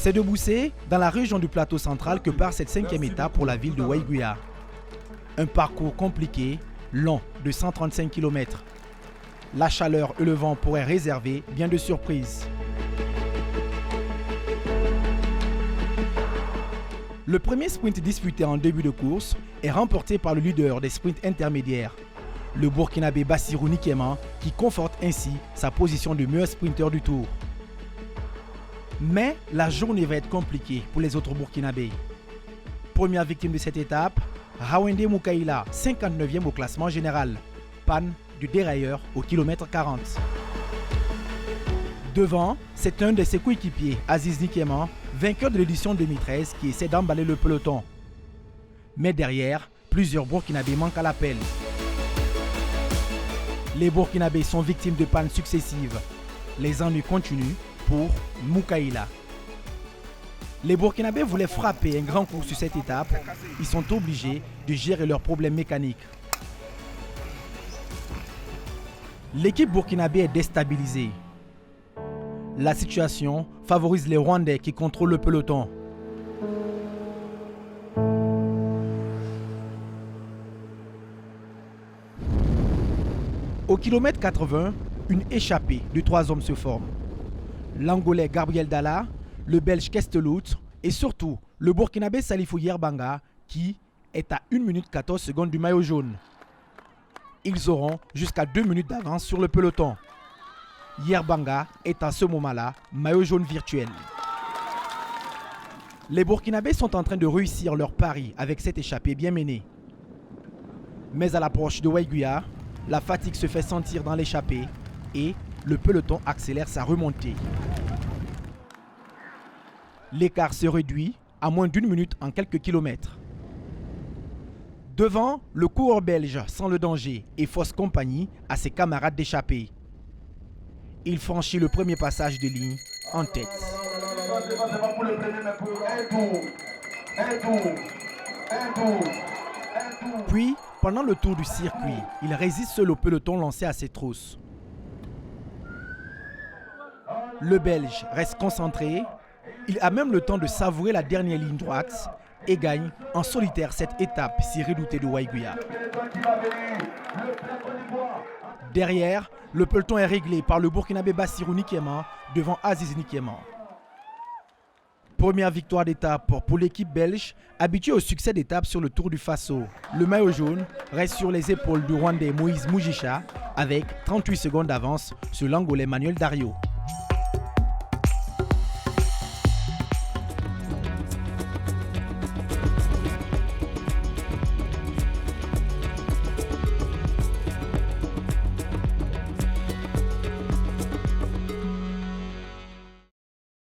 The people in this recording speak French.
C'est de Boussé, dans la région du plateau central, que part cette 5e étape pour la ville de Waiguya. Un parcours compliqué, long de 135 km. La chaleur et le vent pourraient réserver bien de surprises. Le premier sprint disputé en début de course est remporté par le leader des sprints intermédiaires, le Burkinabé Bassirou Nikema, qui conforte ainsi sa position de meilleur sprinter du tour. Mais la journée va être compliquée pour les autres Burkinabés. Première victime de cette étape, Rawende Moukaïla, 59e au classement général. Panne du dérailleur au kilomètre 40. Devant, c'est un de ses coéquipiers, Aziz Nikema, vainqueur de l'édition 2013, qui essaie d'emballer le peloton. Mais derrière, plusieurs Burkinabés manquent à l'appel. Les Burkinabés sont victimes de pannes successives. Les ennuis continuent pour Moukaïla. Les Burkinabés voulaient frapper un grand coup sur cette étape. Ils sont obligés de gérer leurs problèmes mécaniques. L'équipe burkinabé est déstabilisée. La situation favorise les Rwandais qui contrôlent le peloton. Au kilomètre 80, une échappée de 3 hommes se forme. L'Angolais Gabriel Dalla, le Belge Kestelout et surtout le Burkinabé Salifou Yerbanga qui est à 1 minute 14 secondes du maillot jaune. Ils auront jusqu'à 2 minutes d'avance sur le peloton. Yerbanga est à ce moment-là maillot jaune virtuel. Les Burkinabés sont en train de réussir leur pari avec cette échappée bien menée. Mais à l'approche de Waiguya, la fatigue se fait sentir dans l'échappée et le peloton accélère sa remontée. L'écart se réduit à moins d'1 minute en quelques kilomètres. Devant, le coureur belge sent le danger et fausse compagnie à ses camarades d'échappée. Il franchit le premier passage de ligne en tête. Puis, pendant le tour du circuit, il résiste seul au peloton lancé à ses trousses. Le Belge reste concentré. Il a même le temps de savourer la dernière ligne droite et gagne en solitaire cette étape si redoutée de Waiguya. Derrière, le peloton est réglé par le Burkinabé Bassirou Nikema devant Aziz Nikema. Première victoire d'étape pour l'équipe belge, habituée au succès d'étape sur le Tour du Faso. Le maillot jaune reste sur les épaules du Rwandais Moïse Mugisha avec 38 secondes d'avance sur l'Angolais Manuel Dario.